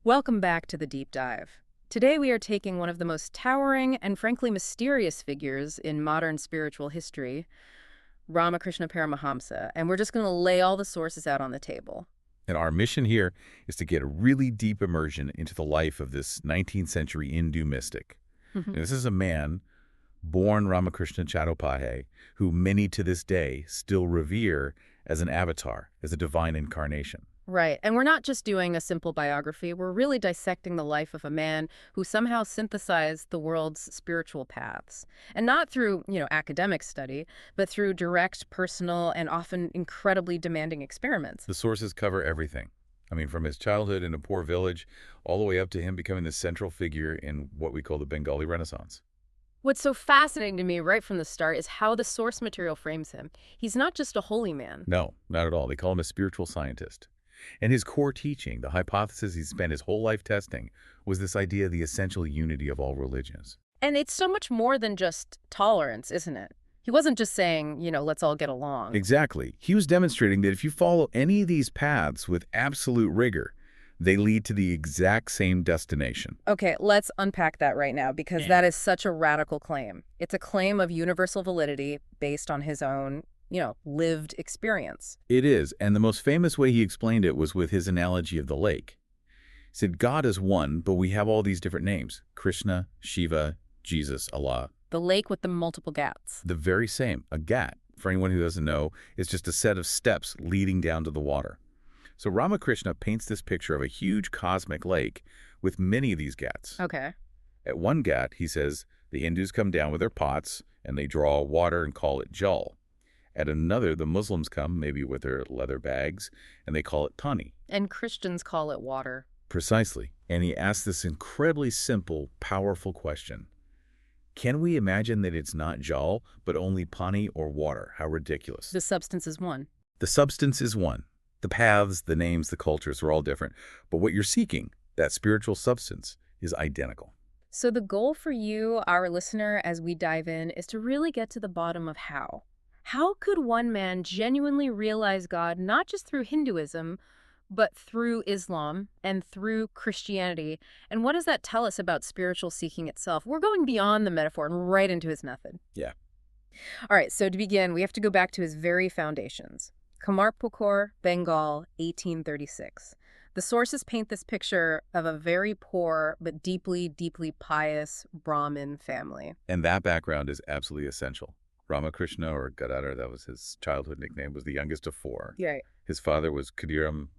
Welcome back to the deep dive. Today we are taking one of the most towering and frankly mysterious figures in modern spiritual history, Ramakrishna Paramahamsa, and we're just going to lay all the sources out on the table. And our mission here is to get a really deep immersion into the life of this 19th century Hindu mystic. Mhm. This is a man born Ramakrishna Chattopadhyay, who many to this day still revere as an avatar, as a divine incarnation. Right, and we're not just doing a simple biography, we're really dissecting the life of a man who somehow synthesized the world's spiritual paths. And not through, academic study, but through direct, personal, and often incredibly demanding experiments. The sources cover everything. I mean, from his childhood in a poor village, all the way up to him becoming the central figure in what we call the Bengali Renaissance. What's so fascinating to me right from the start is how the source material frames him. He's not just a holy man. No, not at all. They call him a spiritual scientist. And his core teaching, the hypothesis he spent his whole life testing, was this idea of the essential unity of all religions. And it's so much more than just tolerance, isn't it? He wasn't just saying, let's all get along. Exactly. He was demonstrating that if you follow any of these paths with absolute rigor, they lead to the exact same destination. Okay, let's unpack that right now because that is such a radical claim. It's a claim of universal validity based on his own, lived experience. It is, and the most famous way he explained it was with his analogy of the lake. He said, God is one, but we have all these different names. Krishna, Shiva, Jesus, Allah. The lake with the multiple ghats. The very same. A ghat, for anyone who doesn't know, is just a set of steps leading down to the water. So Ramakrishna paints this picture of a huge cosmic lake with many of these ghats. Okay. At one ghat, he says, the Hindus come down with their pots and they draw water and call it jal. At another, the Muslims come, maybe with their leather bags, and they call it pani. And Christians call it water. Precisely. And he asks this incredibly simple, powerful question. Can we imagine that it's not jal, but only pani or water? How ridiculous. The substance is one. The substance is one. The paths, the names, the cultures are all different. But what you're seeking, that spiritual substance, is identical. So the goal for you, our listener, as we dive in, is to really get to the bottom of how. How could one man genuinely realize God not just through Hinduism, but through Islam and through Christianity? And what does that tell us about spiritual seeking itself? We're going beyond the metaphor and right into his method. Yeah. All right, so to begin, we have to go back to his very foundations. Kamarpukur, Bengal, 1836. The sources paint this picture of a very poor but deeply, deeply pious Brahmin family. And that background is absolutely essential. Ramakrishna, or Gadadhar, that was his childhood nickname, was the youngest of four. Right. His father was Khudiram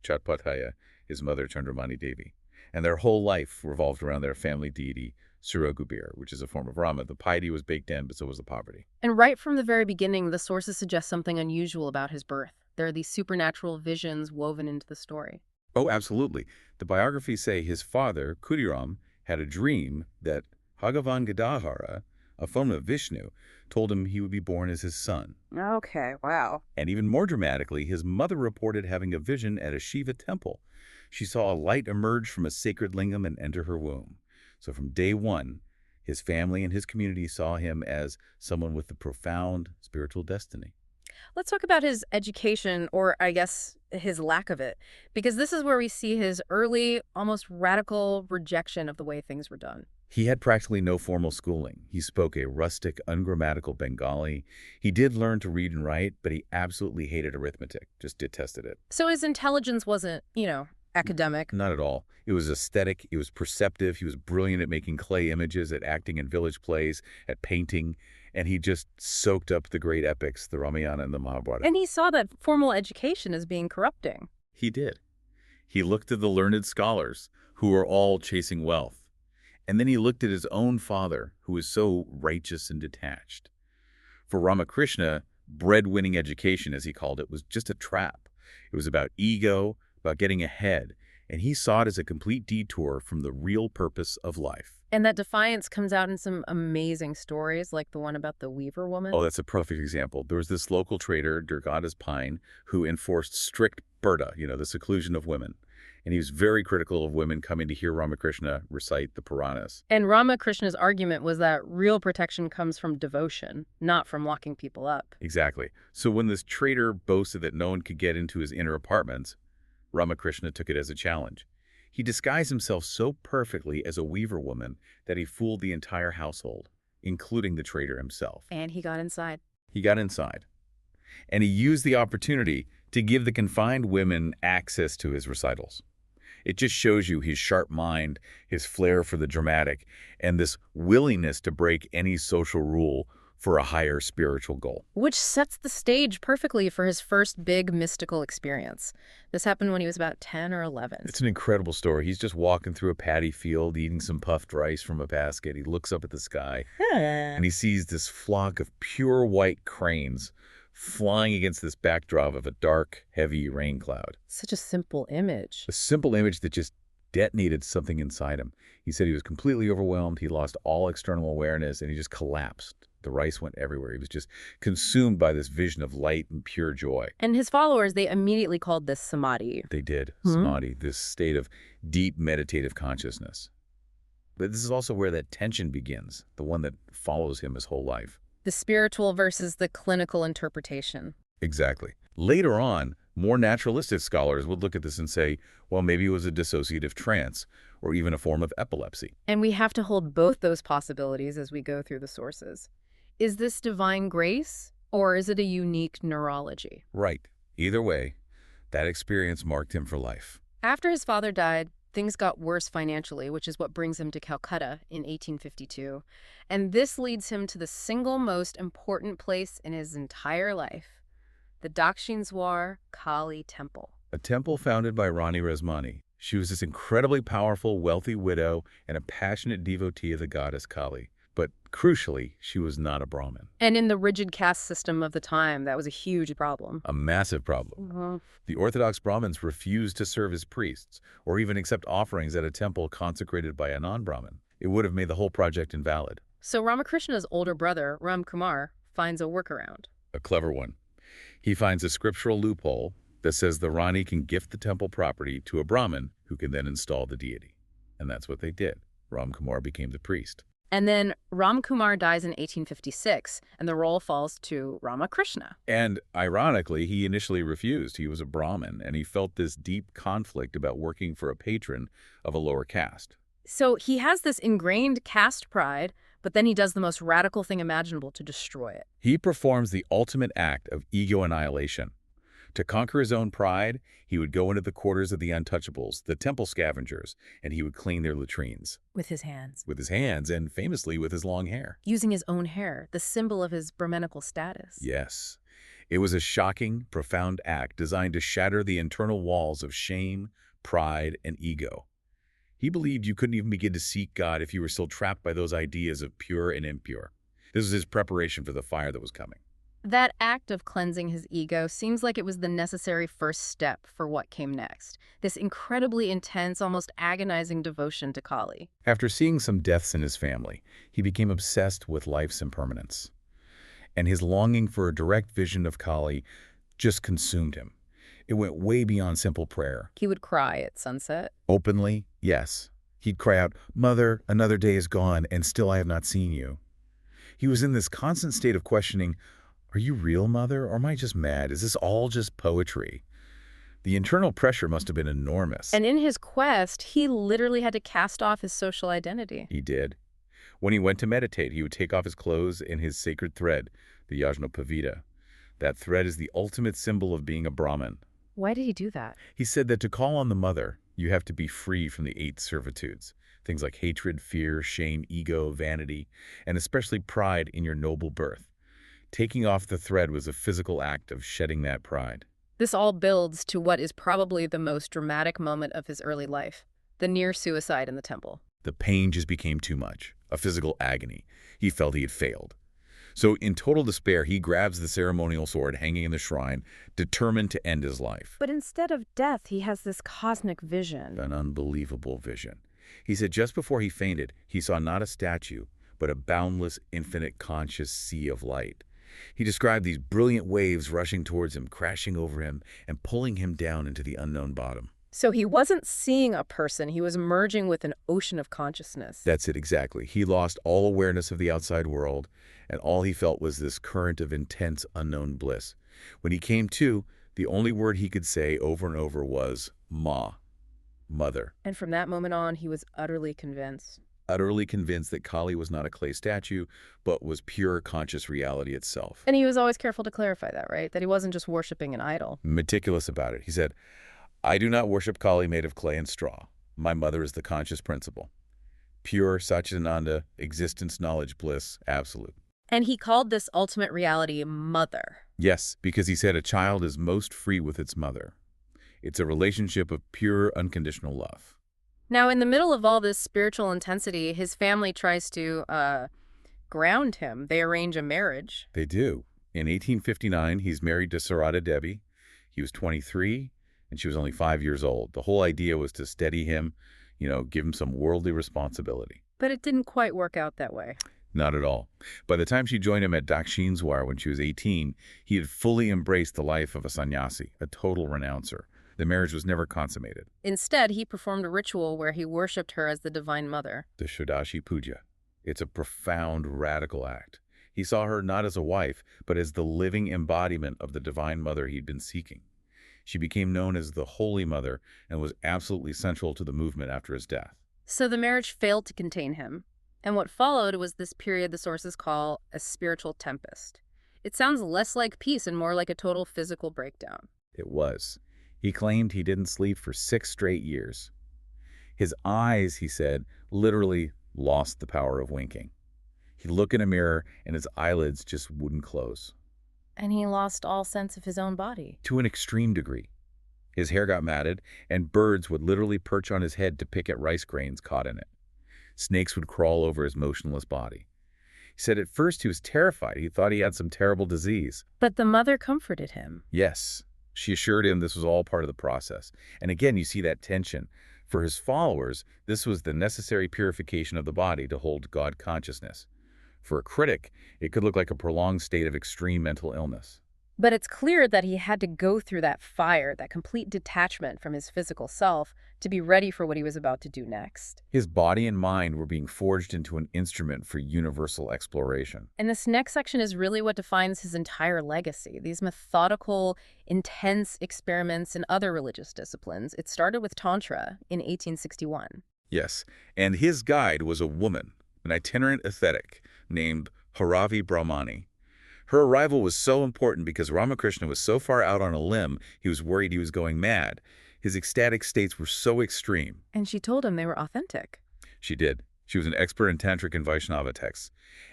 Chattopadhyay, his mother Chandramani Devi. And their whole life revolved around their family deity, Suragubir, which is a form of Rama. The piety was baked in, but so was the poverty. And right from the very beginning, the sources suggest something unusual about his birth. There are these supernatural visions woven into the story. Oh, absolutely. The biographies say his father, Khudiram, had a dream that Bhagavan Gadadhara, a form of Vishnu, told him he would be born as his son. Okay, wow. And even more dramatically, his mother reported having a vision at a Shiva temple. She saw a light emerge from a sacred lingam and enter her womb. So from day one, his family and his community saw him as someone with a profound spiritual destiny. Let's talk about his education, or I guess his lack of it, because this is where we see his early, almost radical rejection of the way things were done. He had practically no formal schooling. He spoke a rustic, ungrammatical Bengali. He did learn to read and write, but he absolutely hated arithmetic, just detested it. So his intelligence wasn't, academic. Not at all. It was aesthetic. It was perceptive. He was brilliant at making clay images, at acting in village plays, at painting. And he just soaked up the great epics, the Ramayana and the Mahabharata. And he saw that formal education as being corrupting. He did. He looked at the learned scholars who were all chasing wealth. And then he looked at his own father, who was so righteous and detached. For Ramakrishna, breadwinning education, as he called it, was just a trap. It was about ego, about getting ahead, and he saw it as a complete detour from the real purpose of life. And that defiance comes out in some amazing stories, like the one about the weaver woman. Oh, that's a perfect example. There was this local trader, Durgadas Pine, who enforced strict purdah, the seclusion of women. And he was very critical of women coming to hear Ramakrishna recite the Puranas. And Ramakrishna's argument was that real protection comes from devotion, not from locking people up. Exactly. So when this trader boasted that no one could get into his inner apartments, Ramakrishna took it as a challenge. He disguised himself so perfectly as a weaver woman that he fooled the entire household, including the trader himself. And he got inside. He got inside, and he used the opportunity to give the confined women access to his recitals. It just shows you his sharp mind, his flair for the dramatic, and this willingness to break any social rule for a higher spiritual goal. Which sets the stage perfectly for his first big mystical experience. This happened when he was about 10 or 11. It's an incredible story. He's just walking through a paddy field, eating some puffed rice from a basket. He looks up at the sky, and he sees this flock of pure white cranes flying against this backdrop of a dark, heavy rain cloud. Such a simple image. A simple image that just detonated something inside him. He said he was completely overwhelmed. He lost all external awareness, and he just collapsed. The rice went everywhere. He was just consumed by this vision of light and pure joy. And his followers, they immediately called this samadhi. They did. Samadhi, this state of deep meditative consciousness. But this is also where that tension begins, the one that follows him his whole life. The spiritual versus the clinical interpretation. Exactly. Later on, more naturalistic scholars would look at this and say, well, maybe it was a dissociative trance or even a form of epilepsy. And we have to hold both those possibilities as we go through the sources. Is this divine grace, or is it a unique neurology? Right. Either way, that experience marked him for life. After his father died, things got worse financially, which is what brings him to Calcutta in 1852. And this leads him to the single most important place in his entire life, the Dakshineswar Kali Temple. A temple founded by Rani Resmani. She was this incredibly powerful, wealthy widow and a passionate devotee of the goddess Kali. But crucially, she was not a Brahmin. And in the rigid caste system of the time, that was a huge problem. A massive problem. The Orthodox Brahmins refused to serve as priests or even accept offerings at a temple consecrated by a non-Brahmin. It would have made the whole project invalid. So Ramakrishna's older brother, Ram Kumar, finds a workaround. A clever one. He finds a scriptural loophole that says the Rani can gift the temple property to a Brahmin who can then install the deity. And that's what they did. Ram Kumar became the priest. And then Ram Kumar dies in 1856, and the role falls to Ramakrishna. And ironically, he initially refused. He was a Brahmin, and he felt this deep conflict about working for a patron of a lower caste. So he has this ingrained caste pride, but then he does the most radical thing imaginable to destroy it. He performs the ultimate act of ego annihilation. To conquer his own pride, he would go into the quarters of the untouchables, the temple scavengers, and he would clean their latrines. With his hands. With his hands, and famously with his long hair. Using his own hair, the symbol of his Brahminical status. Yes. It was a shocking, profound act designed to shatter the internal walls of shame, pride, and ego. He believed you couldn't even begin to seek God if you were still trapped by those ideas of pure and impure. This was his preparation for the fire that was coming. That act of cleansing his ego seems like it was the necessary first step for what came next. This incredibly intense, almost agonizing devotion to Kali. After seeing some deaths in his family, he became obsessed with life's impermanence. And his longing for a direct vision of Kali just consumed him. It went way beyond simple prayer. He would cry at sunset. Openly, yes. He'd cry out, "Mother, another day is gone, and still I have not seen you." He was in this constant state of questioning, are you real, Mother, or am I just mad? Is this all just poetry? The internal pressure must have been enormous. And in his quest, he literally had to cast off his social identity. He did. When he went to meditate, he would take off his clothes and his sacred thread, the Yajnopavita. That thread is the ultimate symbol of being a Brahmin. Why did he do that? He said that to call on the Mother, you have to be free from the 8 servitudes. Things like hatred, fear, shame, ego, vanity, and especially pride in your noble birth. Taking off the thread was a physical act of shedding that pride. This all builds to what is probably the most dramatic moment of his early life, the near suicide in the temple. The pain just became too much, a physical agony. He felt he had failed. So in total despair, he grabs the ceremonial sword hanging in the shrine, determined to end his life. But instead of death, he has this cosmic vision. An unbelievable vision. He said just before he fainted, he saw not a statue, but a boundless, infinite, conscious sea of light. He described these brilliant waves rushing towards him, crashing over him, and pulling him down into the unknown bottom. So he wasn't seeing a person, he was merging with an ocean of consciousness. That's it, exactly. He lost all awareness of the outside world, and all he felt was this current of intense, unknown bliss. When he came to, the only word he could say over and over was, Ma. mother. And from that moment on, he was utterly convinced. Utterly convinced that Kali was not a clay statue, but was pure conscious reality itself. And he was always careful to clarify that, right? That he wasn't just worshiping an idol. Meticulous about it. He said, I do not worship Kali made of clay and straw. My mother is the conscious principle. Pure Satchitananda, existence, knowledge, bliss, absolute. And he called this ultimate reality mother. Yes, because he said a child is most free with its mother. It's a relationship of pure, unconditional love. Now, in the middle of all this spiritual intensity, his family tries to ground him. They arrange a marriage. They do. In 1859, he's married to Sarada Devi. He was 23, and she was only 5 years old. The whole idea was to steady him, give him some worldly responsibility. But it didn't quite work out that way. Not at all. By the time she joined him at Dakshineswar when she was 18, he had fully embraced the life of a sannyasi, a total renouncer. The marriage was never consummated. Instead, he performed a ritual where he worshipped her as the Divine Mother. The Shodashi Puja. It's a profound, radical act. He saw her not as a wife, but as the living embodiment of the Divine Mother he'd been seeking. She became known as the Holy Mother and was absolutely central to the movement after his death. So the marriage failed to contain him. And what followed was this period the sources call a spiritual tempest. It sounds less like peace and more like a total physical breakdown. It was. He claimed he didn't sleep for 6 straight years. His eyes, he said, literally lost the power of winking. He'd look in a mirror and his eyelids just wouldn't close. And he lost all sense of his own body. To an extreme degree. His hair got matted, and birds would literally perch on his head to pick at rice grains caught in it. Snakes would crawl over his motionless body. He said at first he was terrified. He thought he had some terrible disease. But the mother comforted him. Yes. She assured him this was all part of the process. And again, you see that tension. For his followers, this was the necessary purification of the body to hold God consciousness. For a critic, it could look like a prolonged state of extreme mental illness. But it's clear that he had to go through that fire, that complete detachment from his physical self, to be ready for what he was about to do next. His body and mind were being forged into an instrument for universal exploration. And this next section is really what defines his entire legacy. These methodical, intense experiments in other religious disciplines. It started with Tantra in 1861. Yes, and his guide was a woman, an itinerant ascetic named Haravi Brahmani. Her arrival was so important because Ramakrishna was so far out on a limb, he was worried he was going mad. His ecstatic states were so extreme. And she told him they were authentic. She did. She was an expert in Tantric and Vaishnava texts.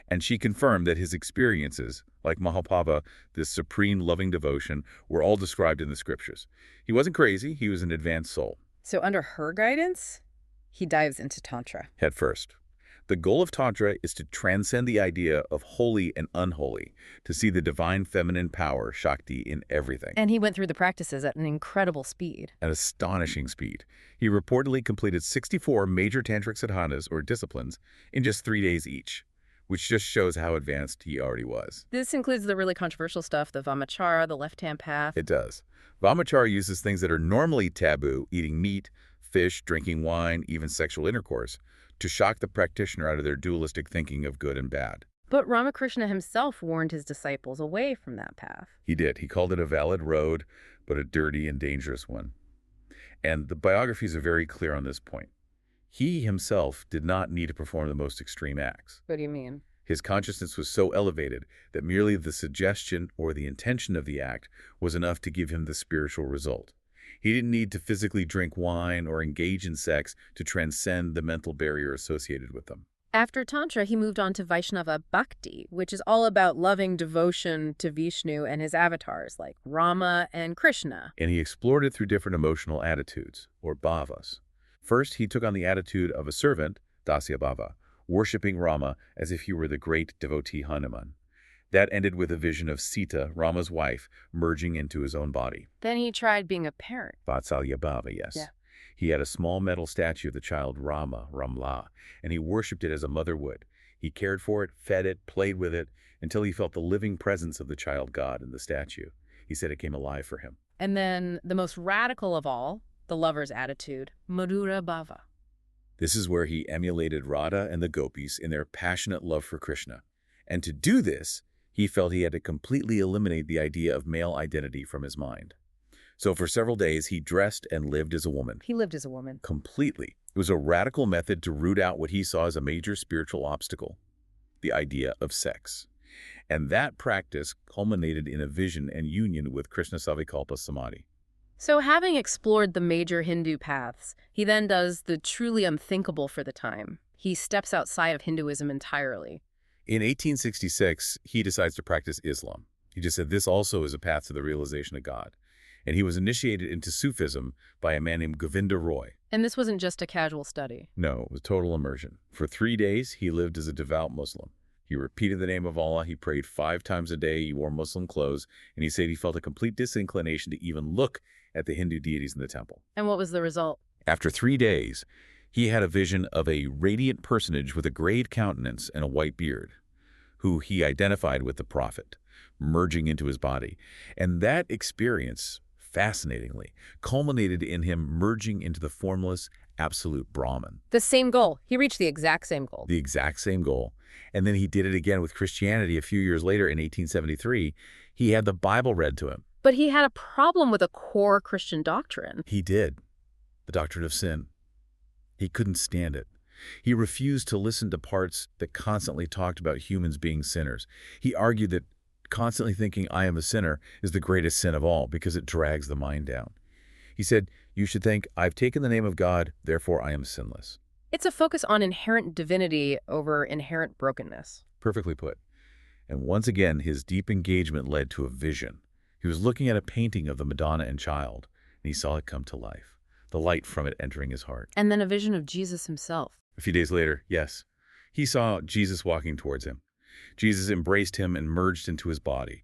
And she confirmed that his experiences, like Mahaprabhu, this supreme loving devotion, were all described in the scriptures. He wasn't crazy. He was an advanced soul. So under her guidance, he dives into Tantra. Head first. The goal of Tantra is to transcend the idea of holy and unholy, to see the divine feminine power, Shakti, in everything. And he went through the practices at an incredible speed. At astonishing speed. He reportedly completed 64 major tantric sadhanas, or disciplines, in just 3 days each, which just shows how advanced he already was. This includes the really controversial stuff, the Vamachara, the left-hand path. It does. Vamachara uses things that are normally taboo, eating meat, fish, drinking wine, even sexual intercourse, to shock the practitioner out of their dualistic thinking of good and bad. But Ramakrishna himself warned his disciples away from that path. He did. He called it a valid road, but a dirty and dangerous one. And the biographies are very clear on this point. He himself did not need to perform the most extreme acts. What do you mean? His consciousness was so elevated that merely the suggestion or the intention of the act was enough to give him the spiritual result. He didn't need to physically drink wine or engage in sex to transcend the mental barrier associated with them. After Tantra, he moved on to Vaishnava Bhakti, which is all about loving devotion to Vishnu and his avatars like Rama and Krishna. And he explored it through different emotional attitudes, or bhavas. First, he took on the attitude of a servant, Dasya Bhava, worshipping Rama as if he were the great devotee Hanuman. That ended with a vision of Sita, Rama's wife, merging into his own body. Then he tried being a parent. Vatsalya Bhava, yes. Yeah. He had a small metal statue of the child Rama, Ramla, and he worshipped it as a mother would. He cared for it, fed it, played with it, until he felt the living presence of the child God in the statue. He said it came alive for him. And then the most radical of all, the lover's attitude, Madhura Bhava. This is where he emulated Radha and the gopis in their passionate love for Krishna. And to do this, he felt he had to completely eliminate the idea of male identity from his mind. So for several days, he dressed and lived as a woman. He lived as a woman. Completely. It was a radical method to root out what he saw as a major spiritual obstacle, the idea of sex. And that practice culminated in a vision and union with Krishna Savikalpa Samadhi. So having explored the major Hindu paths, he then does the truly unthinkable for the time. He steps outside of Hinduism entirely. In 1866, he decides to practice Islam. He just said this also is a path to the realization of God. And he was initiated into Sufism by a man named Govinda Roy. And this wasn't just a casual study. No, it was total immersion. For 3 days, he lived as a devout Muslim. He repeated the name of Allah, he prayed 5 times a day, he wore Muslim clothes, and he said he felt a complete disinclination to even look at the Hindu deities in the temple. And what was the result? After 3 days, he had a vision of a radiant personage with a grayed countenance and a white beard, who he identified with the prophet, merging into his body. And that experience, fascinatingly, culminated in him merging into the formless, absolute Brahman. The same goal. He reached the exact same goal. The exact same goal. And then he did it again with Christianity a few years later in 1873. He had the Bible read to him. But he had a problem with a core Christian doctrine. He did. The doctrine of sin. He couldn't stand it. He refused to listen to parts that constantly talked about humans being sinners. He argued that constantly thinking I am a sinner is the greatest sin of all because it drags the mind down. He said, you should think, I've taken the name of God, therefore I am sinless. It's a focus on inherent divinity over inherent brokenness. Perfectly put. And once again, his deep engagement led to a vision. He was looking at a painting of the Madonna and Child, and he saw it come to life, the light from it entering his heart. And then a vision of Jesus himself. A few days later, yes, he saw Jesus walking towards him. Jesus embraced him and merged into his body.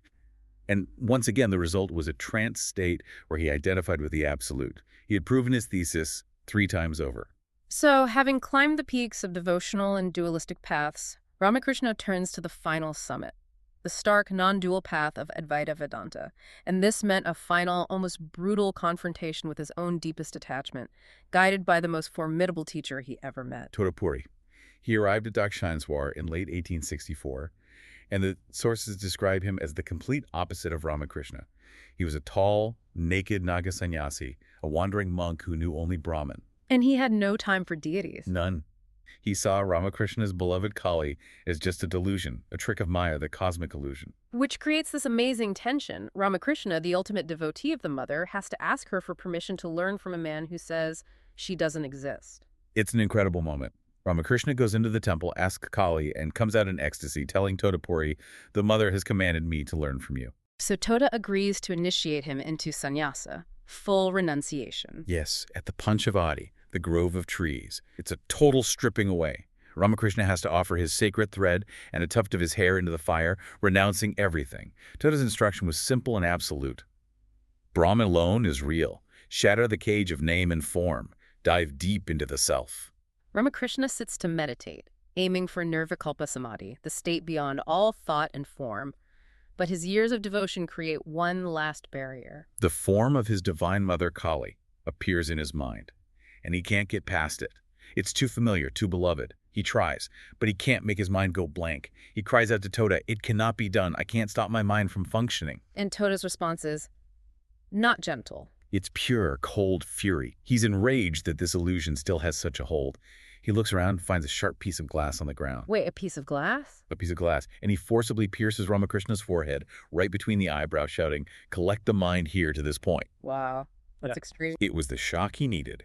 And once again, the result was a trance state where he identified with the Absolute. He had proven his thesis 3 times over. So, having climbed the peaks of devotional and dualistic paths, Ramakrishna turns to the final summit, the stark, non-dual path of Advaita Vedanta. And this meant a final, almost brutal confrontation with his own deepest attachment, guided by the most formidable teacher he ever met. Todapuri. He arrived at Dakshineswar in late 1864, and the sources describe him as the complete opposite of Ramakrishna. He was a tall, naked Naga sannyasi, a wandering monk who knew only Brahman. And he had no time for deities. None. He saw Ramakrishna's beloved Kali as just a delusion, a trick of Maya, the cosmic illusion. Which creates this amazing tension. Ramakrishna, the ultimate devotee of the mother, has to ask her for permission to learn from a man who says she doesn't exist. It's an incredible moment. Ramakrishna goes into the temple, asks Kali, and comes out in ecstasy, telling Todapuri, the mother has commanded me to learn from you. So Toda agrees to initiate him into sannyasa, full renunciation. Yes, at the Panchavati, the grove of trees. It's a total stripping away. Ramakrishna has to offer his sacred thread and a tuft of his hair into the fire, renouncing everything. Toda's instruction was simple and absolute. Brahman alone is real. Shatter the cage of name and form. Dive deep into the self. Ramakrishna sits to meditate, aiming for nirvikalpa samadhi, the state beyond all thought and form. But his years of devotion create one last barrier. The form of his divine mother, Kali, appears in his mind, and he can't get past it. It's too familiar, too beloved. He tries, but he can't make his mind go blank. He cries out to Toda, it cannot be done. I can't stop my mind from functioning. And Toda's response is, not gentle. It's pure, cold fury. He's enraged that this illusion still has such a hold. He looks around, finds a sharp piece of glass on the ground. Wait, a piece of glass? A piece of glass. And he forcibly pierces Ramakrishna's forehead, right between the eyebrows, shouting, collect the mind here to this point. Wow, that's extreme. It was the shock he needed.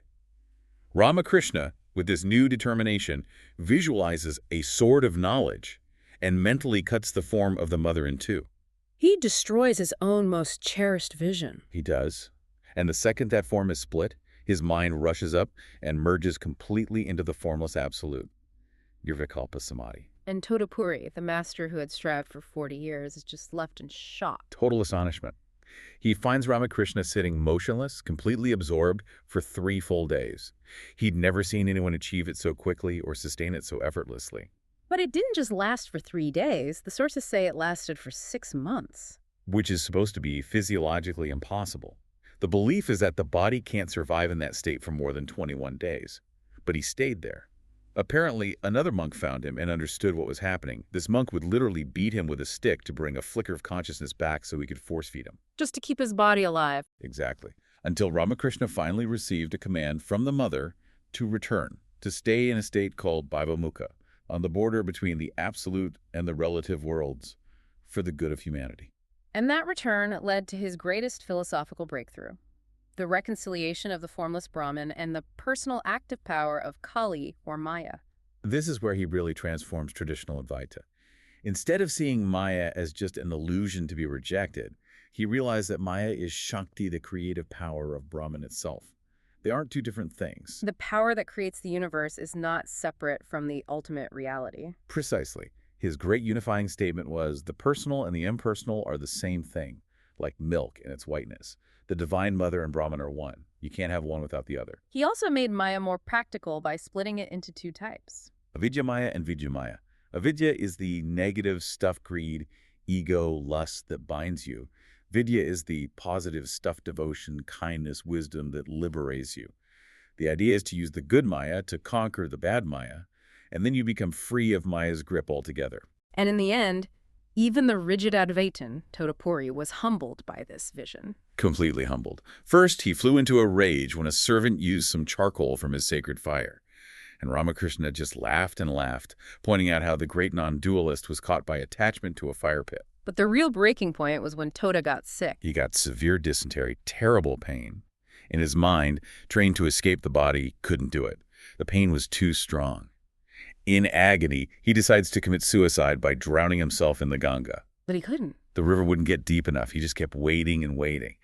Ramakrishna, with this new determination, visualizes a sword of knowledge and mentally cuts the form of the mother in two. He destroys his own most cherished vision. He does. And the second that form is split, his mind rushes up and merges completely into the formless absolute, Nirvikalpa Samadhi. And Todapuri, the master who had strived for 40 years, is just left in shock. Total astonishment. He finds Ramakrishna sitting motionless, completely absorbed for 3 full days. He'd never seen anyone achieve it so quickly or sustain it so effortlessly. But it didn't just last for 3 days. The sources say it lasted for 6 months. Which is supposed to be physiologically impossible. The belief is that the body can't survive in that state for more than 21 days. But he stayed there. Apparently, another monk found him and understood what was happening. This monk would literally beat him with a stick to bring a flicker of consciousness back so he could force-feed him. Just to keep his body alive. Exactly. Until Ramakrishna finally received a command from the mother to return, to stay in a state called Bhavamukha, on the border between the absolute and the relative worlds, for the good of humanity. And that return led to his greatest philosophical breakthrough, the reconciliation of the formless Brahman and the personal active power of Kali, or Maya. This is where he really transforms traditional Advaita. Instead of seeing Maya as just an illusion to be rejected, he realized that Maya is Shakti, the creative power of Brahman itself. They aren't two different things. The power that creates the universe is not separate from the ultimate reality. Precisely. His great unifying statement was, the personal and the impersonal are the same thing, like milk in its whiteness. The Divine Mother and Brahman are one. You can't have one without the other. He also made Maya more practical by splitting it into two types. Avidya Maya and Vidya Maya. Avidya is the negative stuff, greed, ego, lust that binds you. Vidya is the positive stuff, devotion, kindness, wisdom that liberates you. The idea is to use the good Maya to conquer the bad Maya, and then you become free of Maya's grip altogether. And in the end, even the rigid Advaitin, Totapuri, was humbled by this vision. Completely humbled. First, he flew into a rage when a servant used some charcoal from his sacred fire. And Ramakrishna just laughed and laughed, pointing out how the great non-dualist was caught by attachment to a fire pit. But the real breaking point was when Tota got sick. He got severe dysentery, terrible pain. In his mind, trained to escape the body, couldn't do it. The pain was too strong. In agony, he decides to commit suicide by drowning himself in the Ganga. But he couldn't. The river wouldn't get deep enough. He just kept waiting and waiting.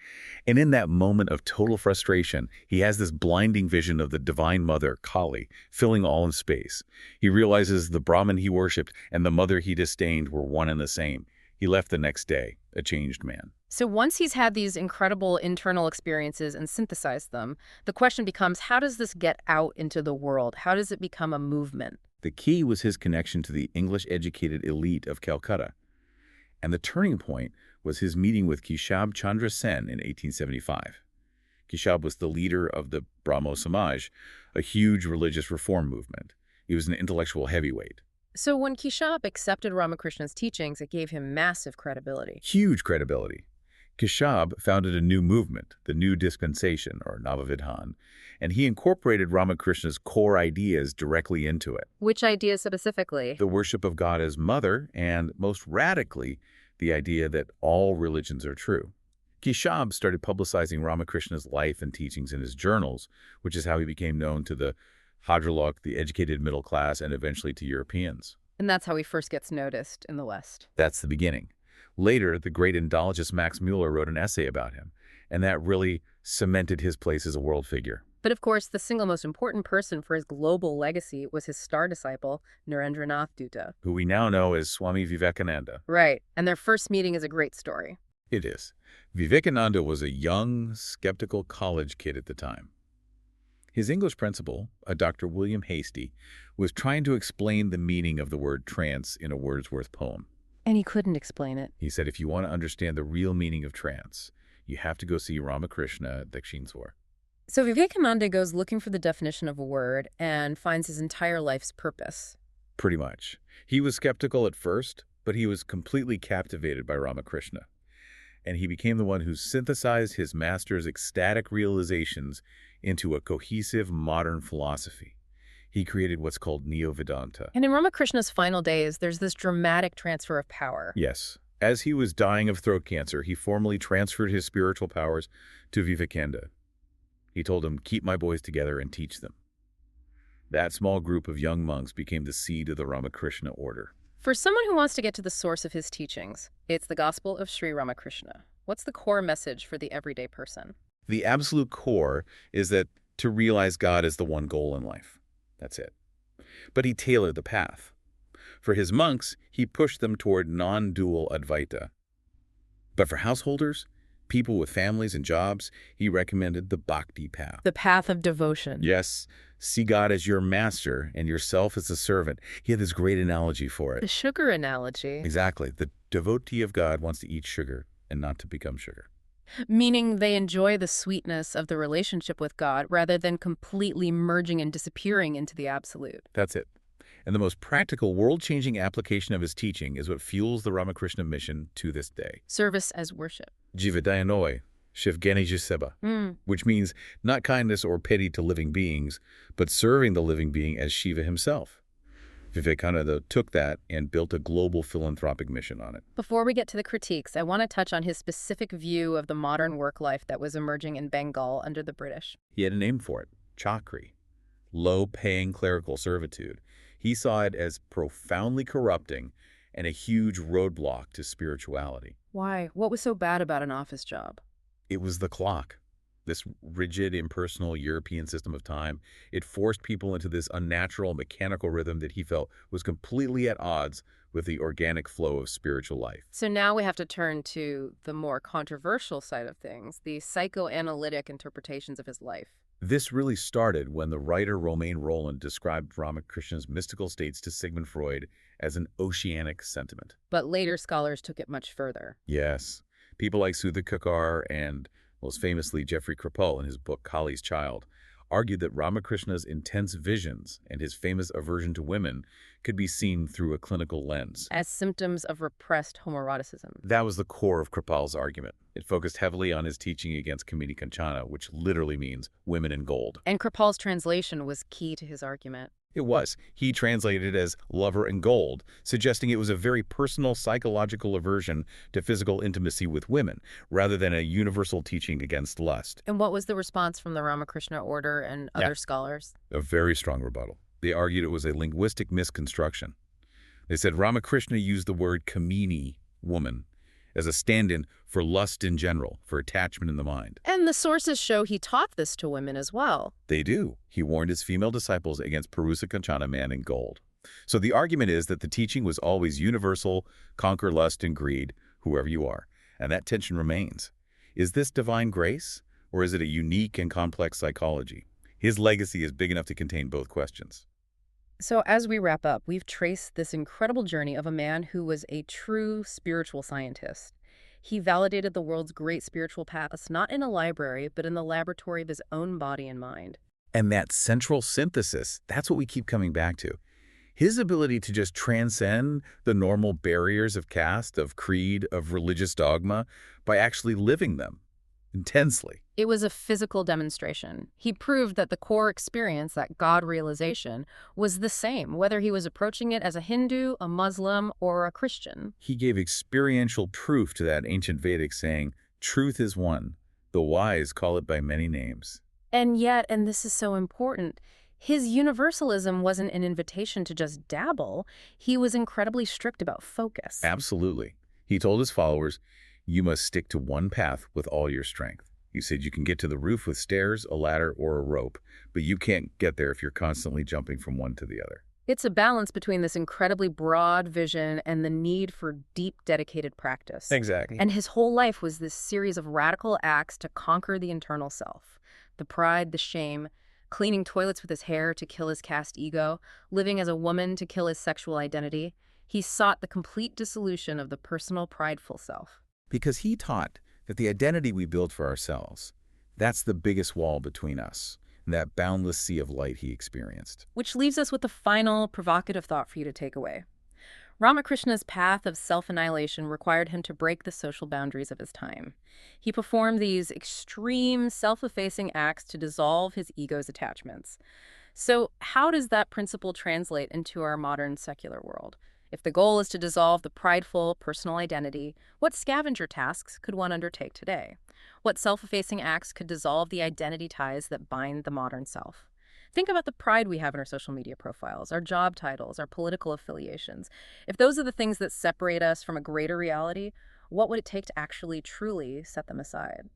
And in that moment of total frustration, he has this blinding vision of the Divine Mother, Kali, filling all in space. He realizes the Brahman he worshipped and the mother he disdained were one and the same. He left the next day, a changed man. So once he's had these incredible internal experiences and synthesized them, the question becomes, how does this get out into the world? How does it become a movement? The key was his connection to the English-educated elite of Calcutta. And the turning point was his meeting with Keshab Chandra Sen in 1875. Keshab was the leader of the Brahmo Samaj, a huge religious reform movement. He was an intellectual heavyweight. So when Keshab accepted Ramakrishna's teachings, it gave him massive credibility. Huge credibility. Keshab founded a new movement, the New Dispensation, or Navavidhan, and he incorporated Ramakrishna's core ideas directly into it. Which ideas specifically? The worship of God as mother, and most radically, the idea that all religions are true. Keshab started publicizing Ramakrishna's life and teachings in his journals, which is how he became known to the Hadralok, the educated middle class, and eventually to Europeans. And that's how he first gets noticed in the West. That's the beginning. Later, the great Indologist Max Mueller wrote an essay about him, and that really cemented his place as a world figure. But of course, the single most important person for his global legacy was his star disciple, Narendranath Dutta, who we now know as Swami Vivekananda. Right, and their first meeting is a great story. It is. Vivekananda was a young, skeptical college kid at the time. His English principal, a Dr. William Hastie, was trying to explain the meaning of the word trance in a Wordsworth poem. And he couldn't explain it. He said, if you want to understand the real meaning of trance, you have to go see Ramakrishna at Dakshineswar. So Vivekananda goes looking for the definition of a word and finds his entire life's purpose. Pretty much. He was skeptical at first, but he was completely captivated by Ramakrishna. And he became the one who synthesized his master's ecstatic realizations into a cohesive modern philosophy. He created what's called Neo-Vedanta. And in Ramakrishna's final days, there's this dramatic transfer of power. Yes. As he was dying of throat cancer, he formally transferred his spiritual powers to Vivekananda. He told him, keep my boys together and teach them. That small group of young monks became the seed of the Ramakrishna order. For someone who wants to get to the source of his teachings, it's the Gospel of Sri Ramakrishna. What's the core message for the everyday person? The absolute core is that to realize God is the one goal in life. That's it. But he tailored the path. For his monks, he pushed them toward non-dual Advaita. But for householders, people with families and jobs, he recommended the Bhakti path. The path of devotion. Yes, see God as your master and yourself as a servant. He had this great analogy for The it. sugar analogy. Exactly. The devotee of God wants to eat sugar and not to become sugar. Meaning they enjoy the sweetness of the relationship with God rather than completely merging and disappearing into the absolute. That's it. And the most practical, world-changing application of his teaching is what fuels the Ramakrishna mission to this day. Service as worship. Jivadayanoi, Shivganiji Seba, Mm. which means not kindness or pity to living beings, but serving the living being as Shiva himself. Vivekananda took that and built a global philanthropic mission on it. Before we get to the critiques, I want to touch on his specific view of the modern work life that was emerging in Bengal under the British. He had a name for it, chakri, low-paying clerical servitude. He saw it as profoundly corrupting and a huge roadblock to spirituality. Why? What was so bad about an office job? It was the clock, this rigid, impersonal European system of time. It forced people into this unnatural, mechanical rhythm that he felt was completely at odds with the organic flow of spiritual life. So now we have to turn to the more controversial side of things, the psychoanalytic interpretations of his life. This really started when the writer Romain Rolland described Ramakrishna's mystical states to Sigmund Freud as an oceanic sentiment. But later scholars took it much further. Yes, people like Sudha Kakar and, most famously, Jeffrey Kripal in his book Kali's Child, argued that Ramakrishna's intense visions and his famous aversion to women could be seen through a clinical lens. As symptoms of repressed homoeroticism. That was the core of Kripal's argument. It focused heavily on his teaching against Kamini Kanchana, which literally means women in gold. And Kripal's translation was key to his argument. It was. He translated it as lover in gold, suggesting it was a very personal psychological aversion to physical intimacy with women, rather than a universal teaching against lust. And what was the response from the Ramakrishna order and other scholars? A very strong rebuttal. They argued it was a linguistic misconstruction. They said Ramakrishna used the word kamini, woman, as a stand-in for lust in general, for attachment in the mind. And the sources show he taught this to women as well. They do. He warned his female disciples against Purusa Kanchana, man in gold. So the argument is that the teaching was always universal, conquer lust and greed, whoever you are. And that tension remains. Is this divine grace, or is it a unique and complex psychology? His legacy is big enough to contain both questions. So as we wrap up, we've traced this incredible journey of a man who was a true spiritual scientist. He validated the world's great spiritual paths, not in a library, but in the laboratory of his own body and mind. And that central synthesis, that's what we keep coming back to. His ability to just transcend the normal barriers of caste, of creed, of religious dogma by actually living them intensely. It was a physical demonstration. He proved that the core experience, that God realization, was the same, whether he was approaching it as a Hindu, a Muslim, or a Christian. He gave experiential proof to that ancient Vedic saying, truth is one, the wise call it by many names. And yet, and this is so important, his universalism wasn't an invitation to just dabble. He was incredibly strict about focus. Absolutely. He told his followers, you must stick to one path with all your strength. He said you can get to the roof with stairs, a ladder, or a rope, but you can't get there if you're constantly jumping from one to the other. It's a balance between this incredibly broad vision and the need for deep, dedicated practice. Exactly. And his whole life was this series of radical acts to conquer the internal self. The pride, the shame, cleaning toilets with his hair to kill his caste ego, living as a woman to kill his sexual identity. He sought the complete dissolution of the personal, prideful self. Because he taught that the identity we build for ourselves, that's the biggest wall between us, and that boundless sea of light he experienced. Which leaves us with the final provocative thought for you to take away. Ramakrishna's path of self-annihilation required him to break the social boundaries of his time. He performed these extreme, self-effacing acts to dissolve his ego's attachments. So how does that principle translate into our modern secular world? If the goal is to dissolve the prideful personal identity, what scavenger tasks could one undertake today? What self-effacing acts could dissolve the identity ties that bind the modern self? Think about the pride we have in our social media profiles, our job titles, our political affiliations. If those are the things that separate us from a greater reality, what would it take to actually, truly set them aside?